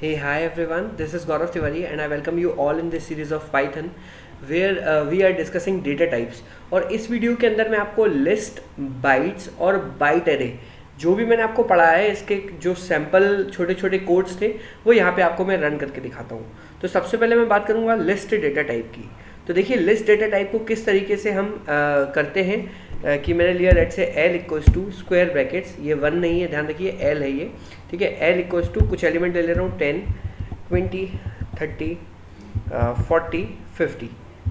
Hey, hi everyone. This is Gaurav Tiwari and I welcome you all in this series of Python where we are discussing data types. और इस video के अंदर मैं आपको list, bytes और bite array जो भी मैंने आपको पढ़ाया है इसके जो सैम्पल छोटे छोटे कोड्स थे वो यहाँ पे आपको मैं रन करके दिखाता हूँ। तो सबसे पहले मैं बात करूँगा लिस्ट डेटा टाइप की। तो देखिए लिस्ट डेटा टाइप को किस तरीके से हम करते हैं कि मैंने लिया let say L equals to square brackets, ये 1 नहीं है, ध्यान रखिए एल है ये, ठीक है। एल इक्वल्स टू कुछ एलिमेंट ले रहा हूँ 10, 20, 30, 40, 50,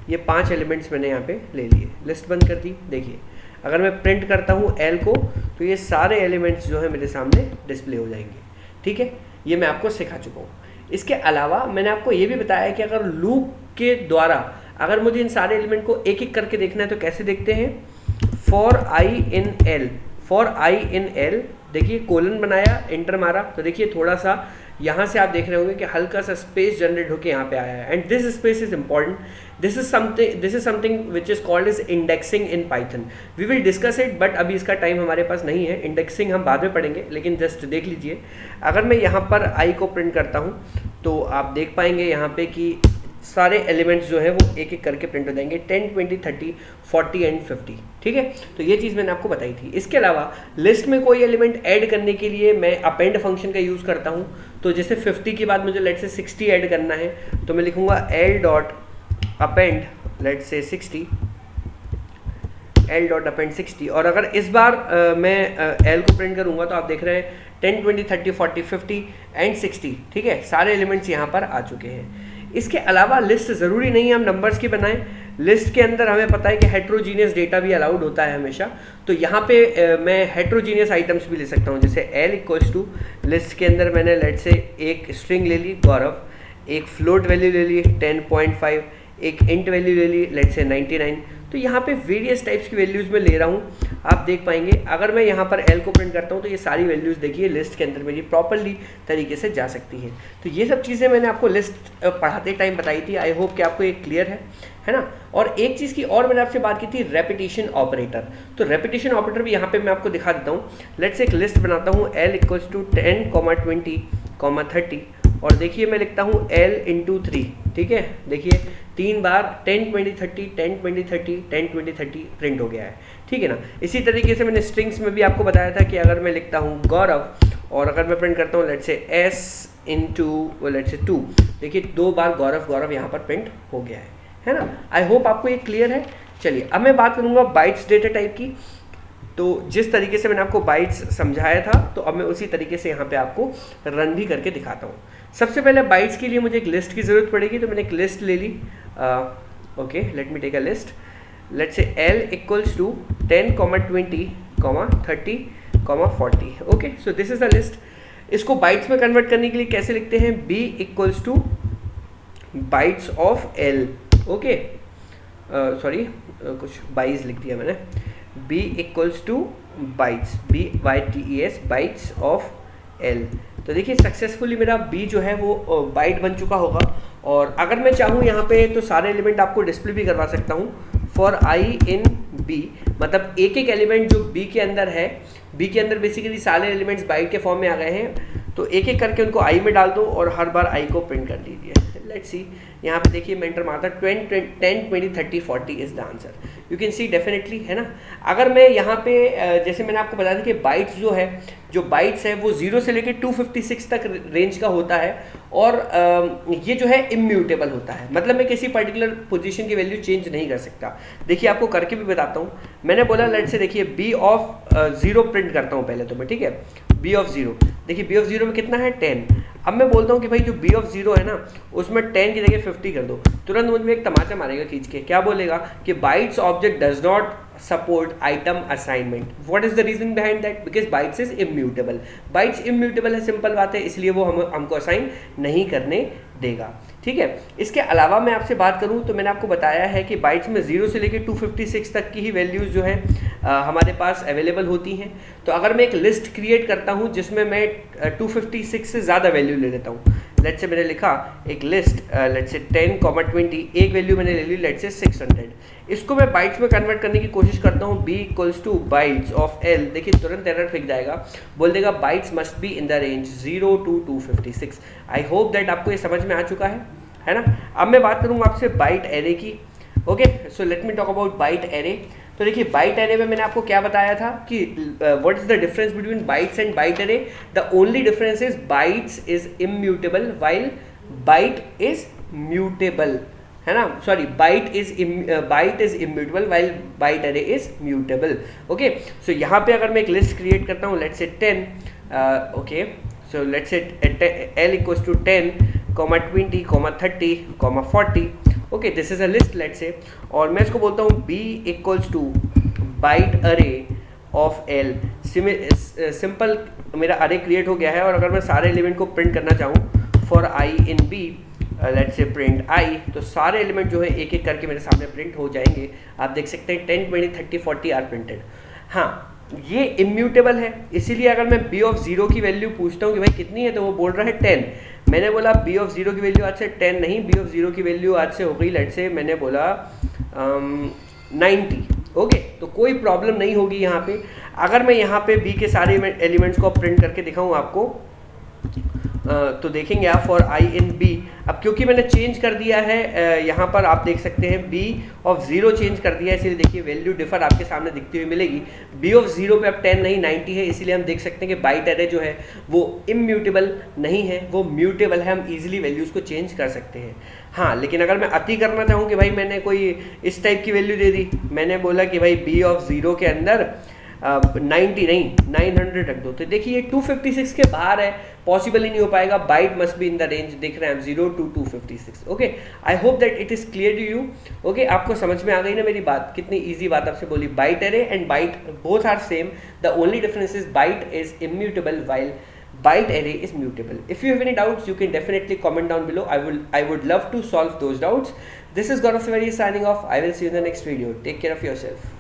ये 5 एलिमेंट्स मैंने यहाँ पे ले लिए। लिस्ट बंद कर दी। देखिए अगर मैं प्रिंट करता हूँ एल को तो ये सारे एलिमेंट्स जो है मेरे सामने डिस्प्ले हो जाएंगे, ठीक है। ये मैं आपको सिखा चुका हूँ। इसके अलावा मैंने आपको ये भी बताया कि अगर लूप के द्वारा अगर मुझे इन सारे एलिमेंट को एक एक करके देखना है तो कैसे देखते हैं। फॉर आई इन एल, देखिए कोलन बनाया, एंटर मारा, तो देखिए थोड़ा सा यहाँ से आप देख रहे होंगे कि हल्का सा स्पेस जनरेट होकर यहाँ पे आया है। And this space is important, this is something which is called is indexing in Python. We will discuss it, but अभी इसका टाइम हमारे पास नहीं है। इंडेक्सिंग हम बाद में पढ़ेंगे, लेकिन जस्ट देख लीजिए अगर मैं यहाँ पर आई को प्रिंट करता हूँ तो आप देख पाएंगे यहाँ पे कि सारे एलिमेंट्स जो है वो एक एक करके प्रिंट हो जाएंगे, 10, 20, 30, 40 एंड 50, ठीक है। तो ये चीज़ मैंने आपको बताई थी। इसके अलावा लिस्ट में कोई एलिमेंट ऐड करने के लिए मैं अपेंड फंक्शन का यूज़ करता हूँ। तो जैसे 50 के बाद मुझे लेट से 60 ऐड करना है तो मैं लिखूँगा एल डॉट अपेंड लेट से 60, एल डॉट अपेंड 60। और अगर इस बार मैं एल को प्रिंट करूँगा तो आप देख रहे हैं 10, 20, 30, 40, 50 एंड 60, ठीक है। सारे एलिमेंट्स यहाँ पर आ चुके हैं। इसके अलावा लिस्ट ज़रूरी नहीं है हम नंबर्स की बनाएं। लिस्ट के अंदर हमें पता है कि हेट्रोजीनियस डेटा भी अलाउड होता है हमेशा। तो यहाँ पे मैं हेट्रोजीनियस आइटम्स भी ले सकता हूँ। जैसे एल इक्वल्स टू लिस्ट के अंदर मैंने लेट से एक स्ट्रिंग ले ली गौरव, एक फ्लोट वैल्यू ले ली 10.5, एक इंट वैल्यू ले ली लेट से 99। तो यहाँ पे वेरियस टाइप्स की वैल्यूज़ में ले रहा हूँ। आप देख पाएंगे अगर मैं यहाँ पर एल को प्रिंट करता हूँ तो ये सारी वैल्यूज़ देखिए लिस्ट के अंदर मेरी प्रॉपरली तरीके से जा सकती हैं। तो ये सब चीज़ें मैंने आपको लिस्ट पढ़ाते टाइम बताई थी। आई होप कि आपको ये क्लियर है ना। और एक चीज़ की और मैंने आपसे बात की थी, रेपिटेशन ऑपरेटर। तो रेपिटेशन ऑपरेटर भी यहाँ पर मैं आपको दिखा देता हूँ। लेट्स एक लिस्ट बनाता हूँ एल इक्वल्स टू 10, 20, 30, और देखिए मैं लिखता हूँ L इंटू 3, ठीक है। देखिए 3 बार 10, 20, 30, 10, 20, 30, 10, 20, 30 प्रिंट हो गया है, ठीक है ना। इसी तरीके से मैंने स्ट्रिंग्स में भी आपको बताया था कि अगर मैं लिखता हूँ गौरव और अगर मैं प्रिंट करता हूँ लेट से S इंटू लेट से 2, देखिए 2 बार गौरव यहाँ पर प्रिंट हो गया है ना। आई होप आपको ये क्लियर है। चलिए अब मैं बात करूँगा बाइट्स डेटा टाइप की। तो जिस तरीके से मैंने आपको बाइट्स समझाया था तो अब मैं उसी तरीके से यहाँ पे आपको रन भी करके दिखाता हूँ। सबसे पहले बाइट्स के लिए मुझे एक लिस्ट की ज़रूरत पड़ेगी, तो मैंने एक लिस्ट ले ली। Okay, let me take a list. Let say L equals to 10, 20, 30, 40। Okay, so this is the list. इसको बाइट्स में कन्वर्ट करने के लिए कैसे लिखते हैं, B equals to bytes of L. Okay, sorry कुछ बाइट्स लिख दिया मैंने। b equals to bytes, BYTES bytes of l। तो देखिए सक्सेसफुली मेरा b जो है वो बाइट बन चुका होगा। और अगर मैं चाहूँ यहाँ पे तो सारे एलिमेंट आपको डिस्प्ले भी करवा सकता हूँ। फॉर i इन b, मतलब एक एक एलिमेंट जो b के अंदर है, b के अंदर बेसिकली सारे एलिमेंट्स बाइट के फॉर्म में आ गए हैं, तो एक एक करके उनको i में डाल दो और हर बार i को प्रिंट कर लीजिए। लेट्स सी, यहाँ पे देखिए मैं एंटर मारता 10, 20, 30, 40 is the answer. You can see definitely, है ना। अगर मैं यहाँ पे जैसे मैंने आपको बताया था कि बाइट्स जो बाइट्स है वो 0 से लेकर 256 तक रेंज का होता है और ये जो है इम्यूटेबल होता है, मतलब मैं किसी पर्टिकुलर पोजीशन की वैल्यू चेंज नहीं कर सकता। देखिए आपको करके भी बताता हूँ। मैंने बोला लेट से देखिए b ऑफ 0 प्रिंट करता हूँ पहले तो मैं, ठीक है। b ऑफ 0, देखिए b ऑफ 0 में कितना है 10। अब मैं बोलता हूँ कि भाई जो b ऑफ 0 है ना उसमें 10 की जगह 50 कर दो, तुरंत मुझ में एक तमाचा मारेगा खींच के। क्या बोलेगा कि bytes object does not support item assignment. What is the reason behind that, because bytes is immutable. Bytes immutable है, सिंपल बात है, इसलिए वो हमको असाइन नहीं करने देगा, ठीक है। इसके अलावा मैं आपसे बात करूं तो मैंने आपको बताया है कि बाइट्स में 0 से लेकर 256 तक की ही वैल्यूज़ जो है हमारे पास अवेलेबल होती हैं। तो अगर मैं एक लिस्ट क्रिएट करता हूं जिसमें मैं 256 से ज़्यादा वैल्यू ले लेता हूं, लेट्स से मैंने लिखा एक लिस्ट, लेट्स से 10, 20, एक वैल्यू मैंने ले ली लेट्स से 600, इसको मैं बाइट्स में कन्वर्ट करने की कोशिश करता हूँ, b equals to bytes of l, देखिए तुरंत एरर फेंक जाएगा, बोल देगा bytes must be in the range 0 to 256। I hope that आपको ये समझ में आ चुका है ना। अब मैं बात करूँगा आपसे बाइट एरे की। Okay, so let me talk about byte array. तो देखिए बाइट एरे में मैंने आपको क्या बताया था कि what is the difference between bytes and byte array. The only difference is bytes is immutable while byte is mutable, है ना, sorry byte is immutable while byte array is mutable. Okay, so यहाँ पे अगर मैं एक list create करता हूँ let's say 10, okay, so let's say l equals to 10, 20, 30, 40, okay, this is a list let's say, और मैं इसको बोलता हूँ b equals to byte array of l। Simple मेरा अरे क्रिएट हो गया है, और अगर मैं सारे एलिमेंट को प्रिंट करना चाहूँ for i in b, let's say print i, तो सारे एलिमेंट जो है एक एक करके मेरे सामने प्रिंट हो जाएंगे। आप देख सकते हैं 10, 20, 30, 40 आर प्रिंटेड। हाँ, ये इम्यूटेबल है, इसीलिए अगर मैं b ऑफ 0 की वैल्यू पूछता हूँ कि भाई कितनी है, तो वो बोल रहा है 10। मैंने बोला b ऑफ 0 की वैल्यू आज से 10 नहीं, b ऑफ 0 की वैल्यू आज से हो गई लेट्स से मैंने बोला 90। ओके, तो कोई प्रॉब्लम नहीं होगी यहाँ पे। अगर मैं यहाँ पे b के सारे एलिमेंट्स को प्रिंट करके दिखाऊँ आपको, तो देखेंगे आप फॉर i इन b। अब क्योंकि मैंने चेंज कर दिया है, यहाँ पर आप देख सकते हैं b ऑफ 0 चेंज कर दिया है, इसलिए देखिए वैल्यू डिफर आपके सामने दिखती हुई मिलेगी। b ऑफ 0 पे अब 10 नहीं 90 है, इसीलिए हम देख सकते हैं कि बाइट एरे जो है वो इम्यूटेबल नहीं है, वो म्यूटेबल है, हम इजीली वैल्यूज़ को चेंज कर सकते हैं। हाँ, लेकिन अगर मैं अति करना चाहूँ कि भाई मैंने कोई इस टाइप की वैल्यू दे दी, मैंने बोला कि भाई b ऑफ 0 के अंदर 90 नहीं 900 रख दो, तो देखिए ये 256 के बाहर है, पॉसिबल ही नहीं हो पाएगा। Byte must be in the range, देख रहे हैं हम 0 to 256। Okay, I hope that it is clear to you. Okay, आपको समझ में आ गई ना मेरी बात, कितनी इजी बात आपसे बोली। Byte array and byte both are same, the only difference is byte is immutable while byte array is mutable. If you have any doubts, you can definitely comment down below. I would love to solve those doubts. This is Gaurav Severi signing off. I will see you in the next video. Take care of yourself.